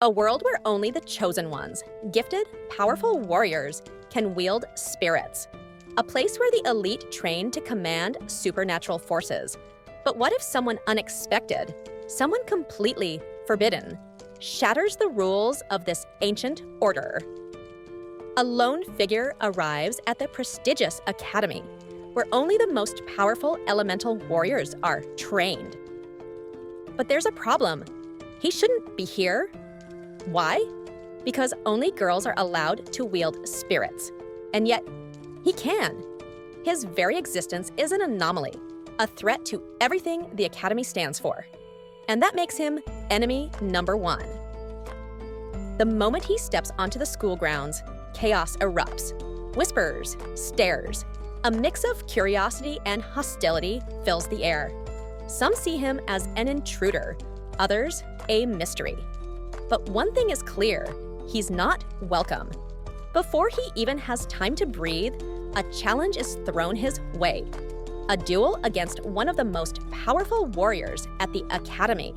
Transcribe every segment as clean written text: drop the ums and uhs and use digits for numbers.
A world where only the chosen ones, gifted, powerful warriors, can wield spirits. A place where the elite train to command supernatural forces. But what if someone unexpected, someone completely forbidden, shatters the rules of this ancient order? A lone figure arrives at the prestigious academy, where only the most powerful elemental warriors are trained. But there's a problem. He shouldn't be here. Why? Because only girls are allowed to wield spirits. And yet, he can. His very existence is an anomaly, a threat to everything the Academy stands for. And that makes him enemy number one. The moment he steps onto the school grounds, chaos erupts. Whispers, stares. A mix of curiosity and hostility fills the air. Some see him as an intruder, others a mystery. But one thing is clear, he's not welcome. Before he even has time to breathe, a challenge is thrown his way. A duel against one of the most powerful warriors at the Academy.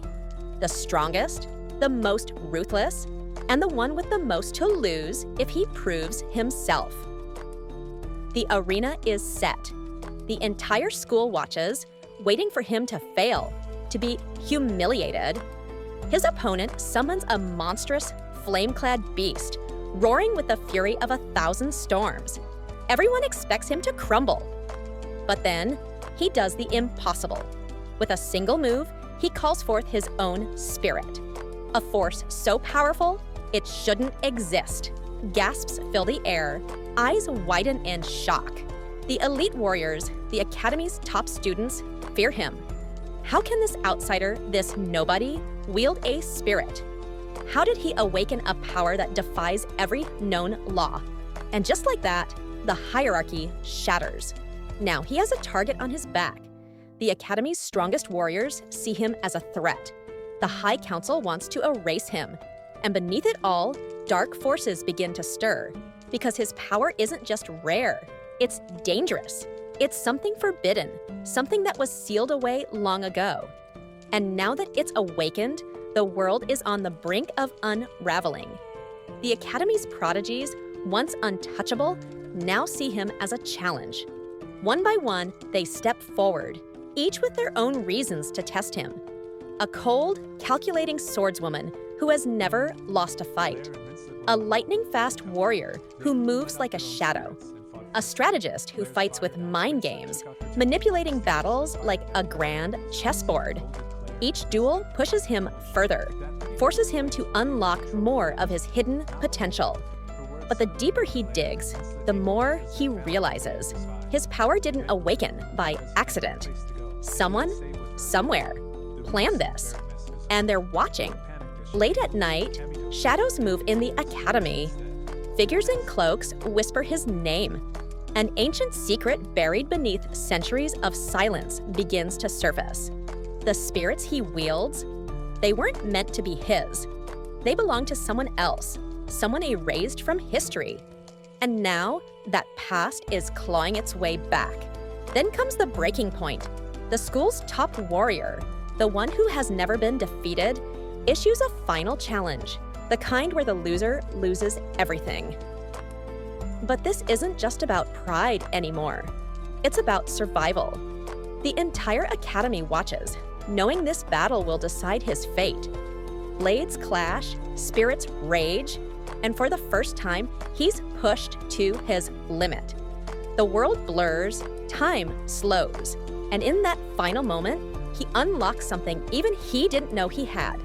The strongest, the most ruthless, and the one with the most to lose if he proves himself. The arena is set. The entire school watches, waiting for him to fail, to be humiliated. His opponent summons a monstrous, flame-clad beast, roaring with the fury of 1,000 storms. Everyone expects him to crumble. But then, he does the impossible. With a single move, he calls forth his own spirit. A force so powerful, it shouldn't exist. Gasps fill the air, eyes widen in shock. The elite warriors, the Academy's top students, fear him. How can this outsider, this nobody, wield a spirit? How did he awaken a power that defies every known law? And just like that, the hierarchy shatters. Now he has a target on his back. The Academy's strongest warriors see him as a threat. The High Council wants to erase him. And beneath it all, dark forces begin to stir. Because his power isn't just rare, it's dangerous. It's something forbidden, something that was sealed away long ago. And now that it's awakened, the world is on the brink of unraveling. The Academy's prodigies, once untouchable, now see him as a challenge. One by one, they step forward, each with their own reasons to test him. A cold, calculating swordswoman who has never lost a fight. A lightning-fast warrior who moves like a shadow. A strategist who fights with mind games, manipulating battles like a grand chessboard. Each duel pushes him further, forces him to unlock more of his hidden potential. But the deeper he digs, the more he realizes his power didn't awaken by accident. Someone, somewhere, planned this, and they're watching. Late at night, shadows move in the Academy. Figures in cloaks whisper his name. An ancient secret buried beneath centuries of silence begins to surface. The spirits he wields, they weren't meant to be his. They belong to someone else, someone erased from history. And now, that past is clawing its way back. Then comes the breaking point. The school's top warrior, the one who has never been defeated, issues a final challenge, the kind where the loser loses everything. But this isn't just about pride anymore. It's about survival. The entire Academy watches, knowing this battle will decide his fate. Blades clash, spirits rage, and for the first time, he's pushed to his limit. The world blurs, time slows, and in that final moment, he unlocks something even he didn't know he had.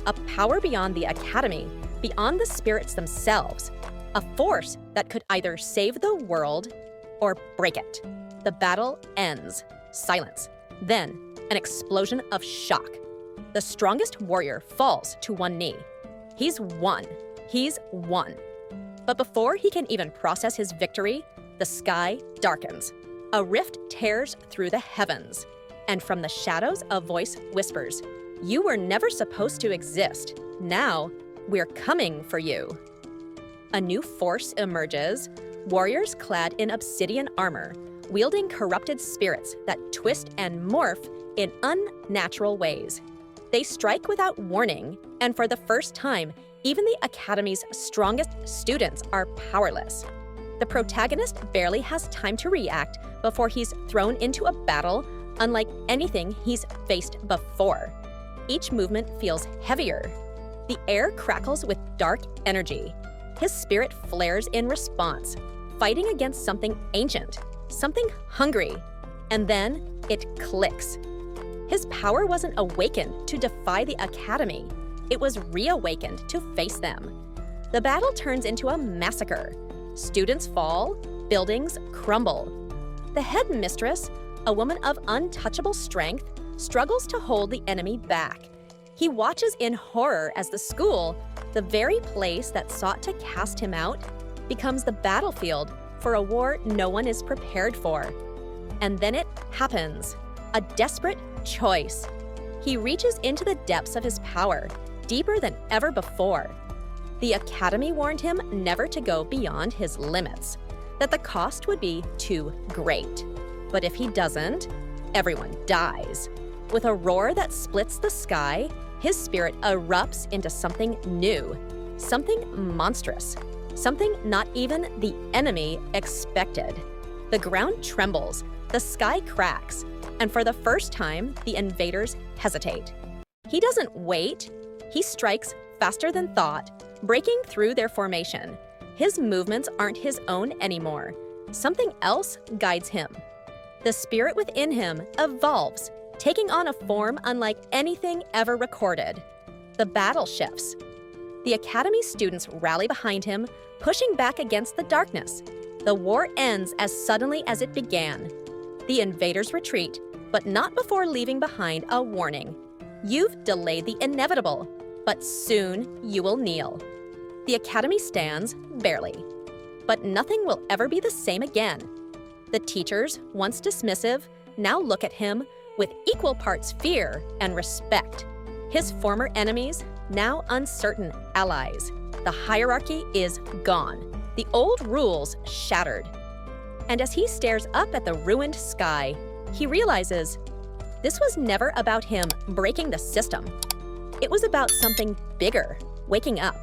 A power beyond the Academy, beyond the spirits themselves, a force that could either save the world or break it. The battle ends. Silence. Then, an explosion of shock. The strongest warrior falls to one knee. He's won. He's won. But before he can even process his victory, the sky darkens. A rift tears through the heavens. And from the shadows, a voice whispers, "You were never supposed to exist. Now, we're coming for you." A new force emerges, warriors clad in obsidian armor, wielding corrupted spirits that twist and morph in unnatural ways. They strike without warning, and for the first time, even the Academy's strongest students are powerless. The protagonist barely has time to react before he's thrown into a battle unlike anything he's faced before. Each movement feels heavier. The air crackles with dark energy. His spirit flares in response, fighting against something ancient, something hungry. And then it clicks. His power wasn't awakened to defy the Academy. It was reawakened to face them. The battle turns into a massacre. Students fall, buildings crumble. The headmistress, a woman of untouchable strength, struggles to hold the enemy back. He watches in horror as the school, the very place that sought to cast him out, becomes the battlefield for a war no one is prepared for. And then it happens. A desperate choice. He reaches into the depths of his power, deeper than ever before. The Academy warned him never to go beyond his limits, that the cost would be too great. But if he doesn't, everyone dies. With a roar that splits the sky, his spirit erupts into something new, something monstrous, something not even the enemy expected. The ground trembles, the sky cracks, and for the first time, the invaders hesitate. He doesn't wait. He strikes faster than thought, breaking through their formation. His movements aren't his own anymore. Something else guides him. The spirit within him evolves, taking on a form unlike anything ever recorded. The battle shifts. The Academy students rally behind him, pushing back against the darkness. The war ends as suddenly as it began. The invaders retreat, but not before leaving behind a warning. You've delayed the inevitable, but soon you will kneel. The Academy stands, barely. But nothing will ever be the same again. The teachers, once dismissive, now look at him with equal parts fear and respect. His former enemies, now uncertain allies. The hierarchy is gone. The old rules shattered. And as he stares up at the ruined sky, he realizes this was never about him breaking the system. It was about something bigger, waking up.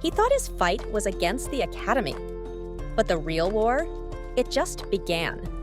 He thought his fight was against the Academy. But the real war, it just began.